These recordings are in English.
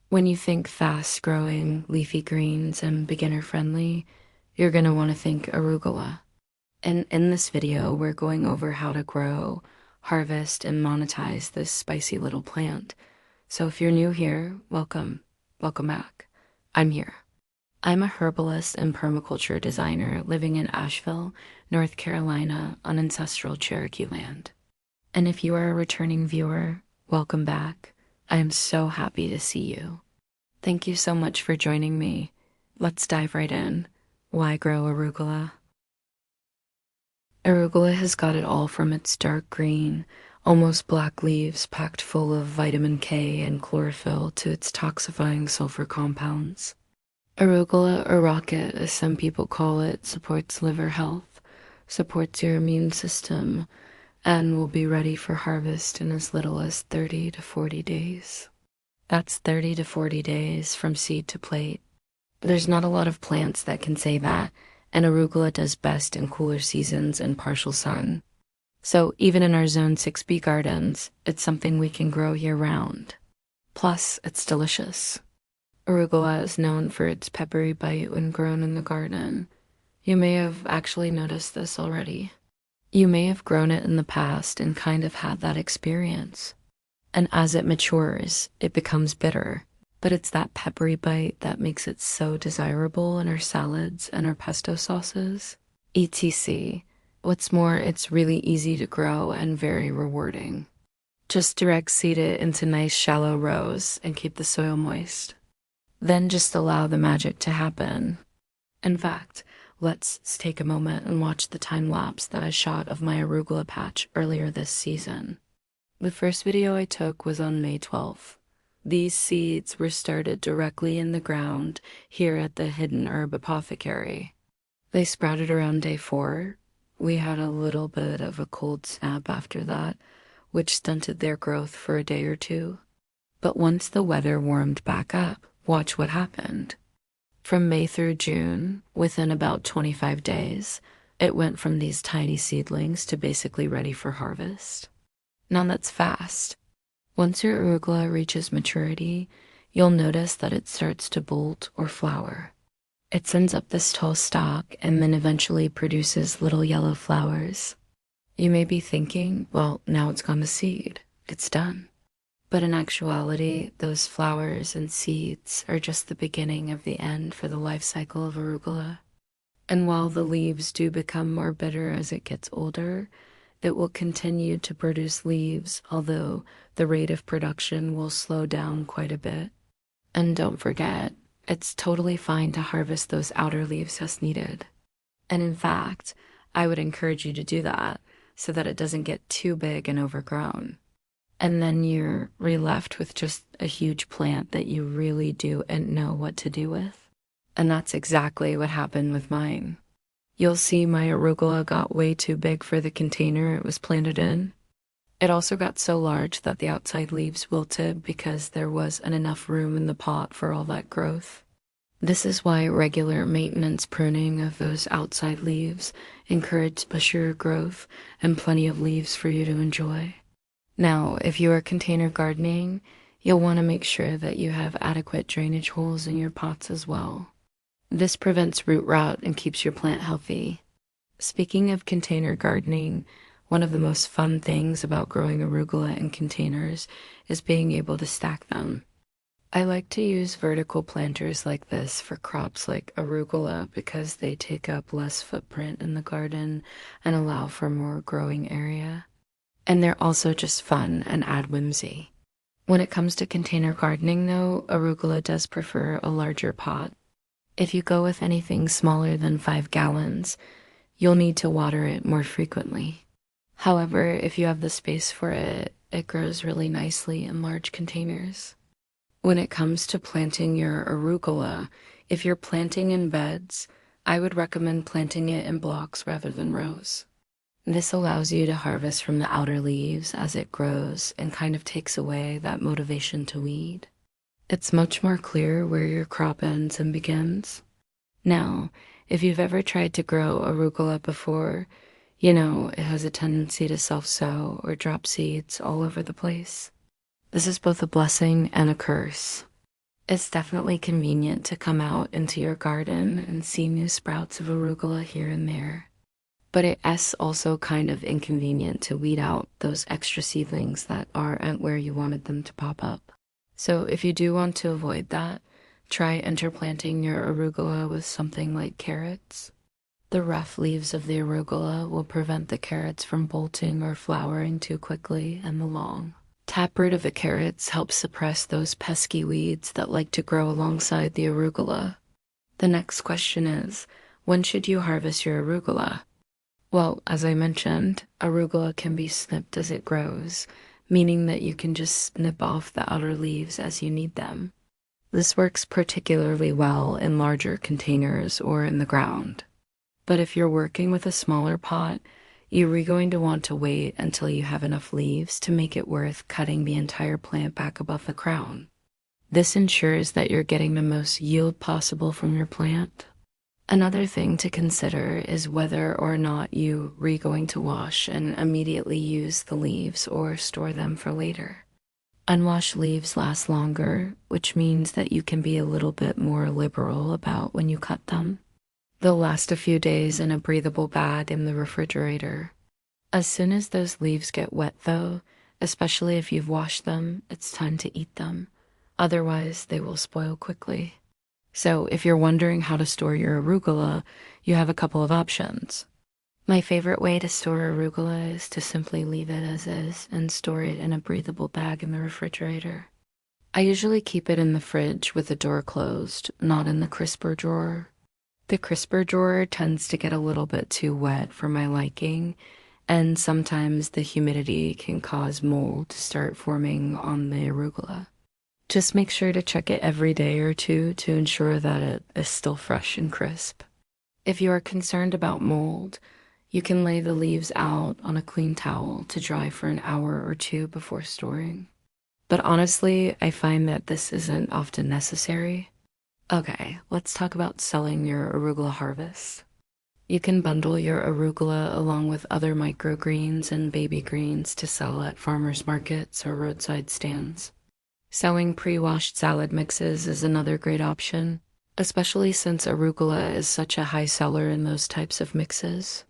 When you think fast-growing leafy greens and beginner-friendly, you're going to want to think arugula. And in this video, we're going over how to grow, harvest, and monetize this spicy little plant. So if you're new here, welcome. Welcome back. I'm here. I'm a herbalist and permaculture designer living in Asheville, North Carolina on ancestral Cherokee land. And if you are a returning viewer, welcome back. I am so happy to see you. Thank you so much for joining me. Let's dive right in. Why grow arugula? Arugula has got it all from its dark green, almost black leaves packed full of vitamin K and chlorophyll to its toxifying sulfur compounds. Arugula, or rocket as some people call it, supports liver health, supports your immune system, and will be ready for harvest in as little as 30 to 40 days. That's 30 to 40 days from seed to plate. There's not a lot of plants that can say that, and arugula does best in cooler seasons and partial sun. So even in our Zone 6B gardens, it's something we can grow year-round. Plus, it's delicious. Arugula is known for its peppery bite when grown in the garden. You may have actually noticed this already. You may have grown it in the past and kind of had that experience. And as it matures, it becomes bitter. But it's that peppery bite that makes it so desirable in our salads and our pesto sauces. etc. What's more, it's really easy to grow and very rewarding. Just direct seed it into nice shallow rows and keep the soil moist. Then just allow the magic to happen. In fact, let's take a moment and watch the time lapse that I shot of my arugula patch earlier this season. The first video I took was on May 12th. These seeds were started directly in the ground here at the Hidden Herb Apothecary. They sprouted around day 4. We had a little bit of a cold snap after that, which stunted their growth for a day or two. But once the weather warmed back up, watch what happened. From May through June, within about 25 days, it went from these tiny seedlings to basically ready for harvest. Now that's fast. Once your arugula reaches maturity, you'll notice that it starts to bolt or flower. It sends up this tall stalk and then eventually produces little yellow flowers. You may be thinking, well, now it's gone to seed. It's done. But in actuality, those flowers and seeds are just the beginning of the end for the life cycle of arugula. And while the leaves do become more bitter as it gets older, it will continue to produce leaves, although the rate of production will slow down quite a bit. And don't forget, it's totally fine to harvest those outer leaves as needed. And in fact, I would encourage you to do that so that it doesn't get too big and overgrown. And then you're left with just a huge plant that you really do and know what to do with. And that's exactly what happened with mine. You'll see my arugula got way too big for the container it was planted in. It also got so large that the outside leaves wilted because there wasn't enough room in the pot for all that growth. This is why regular maintenance pruning of those outside leaves encourages bushier growth and plenty of leaves for you to enjoy. Now, if you are container gardening, you'll want to make sure that you have adequate drainage holes in your pots as well. This prevents root rot and keeps your plant healthy. Speaking of container gardening, one of the most fun things about growing arugula in containers is being able to stack them. I like to use vertical planters like this for crops like arugula because they take up less footprint in the garden and allow for more growing area. And they're also just fun and add whimsy. When it comes to container gardening though, arugula does prefer a larger pot. If you go with anything smaller than 5 gallons, you'll need to water it more frequently. However, if you have the space for it, it grows really nicely in large containers. When it comes to planting your arugula, if you're planting in beds, I would recommend planting it in blocks rather than rows. This allows you to harvest from the outer leaves as it grows and kind of takes away that motivation to weed. It's much more clear where your crop ends and begins. Now, if you've ever tried to grow arugula before, you know it has a tendency to self-sow or drop seeds all over the place. This is both a blessing and a curse. It's definitely convenient to come out into your garden and see new sprouts of arugula here and there. But it's also kind of inconvenient to weed out those extra seedlings that aren't where you wanted them to pop up. So if you do want to avoid that, try interplanting your arugula with something like carrots. The rough leaves of the arugula will prevent the carrots from bolting or flowering too quickly, and the long taproot of the carrots helps suppress those pesky weeds that like to grow alongside the arugula. The next question is, when should you harvest your arugula? Well, as I mentioned, arugula can be snipped as it grows, meaning that you can just snip off the outer leaves as you need them. This works particularly well in larger containers or in the ground. But if you're working with a smaller pot, you're going to want to wait until you have enough leaves to make it worth cutting the entire plant back above the crown. This ensures that you're getting the most yield possible from your plant. Another thing to consider is whether or not you're going to wash and immediately use the leaves or store them for later. Unwashed leaves last longer, which means that you can be a little bit more liberal about when you cut them. They'll last a few days in a breathable bag in the refrigerator. As soon as those leaves get wet though, especially if you've washed them, it's time to eat them. Otherwise, they will spoil quickly. So if you're wondering how to store your arugula, you have a couple of options. My favorite way to store arugula is to simply leave it as is and store it in a breathable bag in the refrigerator. I usually keep it in the fridge with the door closed, not in the crisper drawer. The crisper drawer tends to get a little bit too wet for my liking, and sometimes the humidity can cause mold to start forming on the arugula. Just make sure to check it every day or two to ensure that it is still fresh and crisp. If you are concerned about mold, you can lay the leaves out on a clean towel to dry for an hour or two before storing. But honestly, I find that this isn't often necessary. Okay, let's talk about selling your arugula harvest. You can bundle your arugula along with other microgreens and baby greens to sell at farmers markets or roadside stands. Selling pre-washed salad mixes is another great option, especially since arugula is such a high seller in those types of mixes.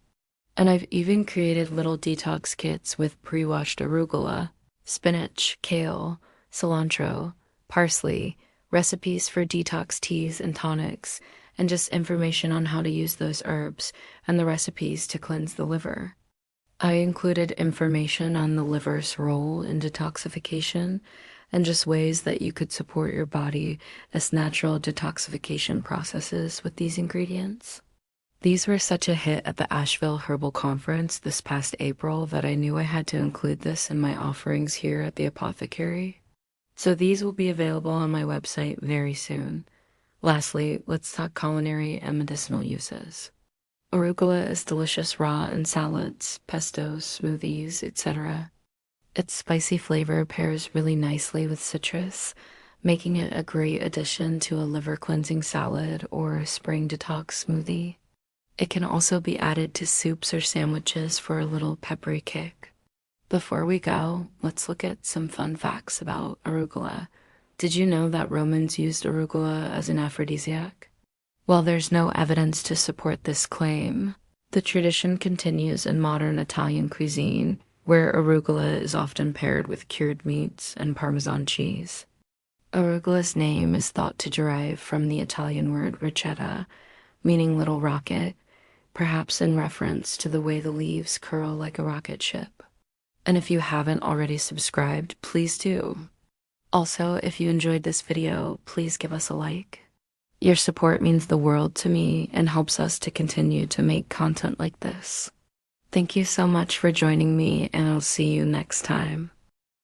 And I've even created little detox kits with pre-washed arugula, spinach, kale, cilantro, parsley, recipes for detox teas and tonics, and just information on how to use those herbs and the recipes to cleanse the liver. I included information on the liver's role in detoxification and just ways that you could support your body as natural detoxification processes with these ingredients. These were such a hit at the Asheville Herbal Conference this past April that I knew I had to include this in my offerings here at the apothecary. So these will be available on my website very soon. Lastly, let's talk culinary and medicinal uses. Arugula is delicious raw in salads, pestos, smoothies, etc. Its spicy flavor pairs really nicely with citrus, making it a great addition to a liver cleansing salad or a spring detox smoothie. It can also be added to soups or sandwiches for a little peppery kick. Before we go, let's look at some fun facts about arugula. Did you know that Romans used arugula as an aphrodisiac? While there's no evidence to support this claim, the tradition continues in modern Italian cuisine, where arugula is often paired with cured meats and Parmesan cheese. Arugula's name is thought to derive from the Italian word ricetta, meaning little rocket, perhaps in reference to the way the leaves curl like a rocket ship. And if you haven't already subscribed, please do. Also, if you enjoyed this video, please give us a like. Your support means the world to me and helps us to continue to make content like this. Thank you so much for joining me, and I'll see you next time.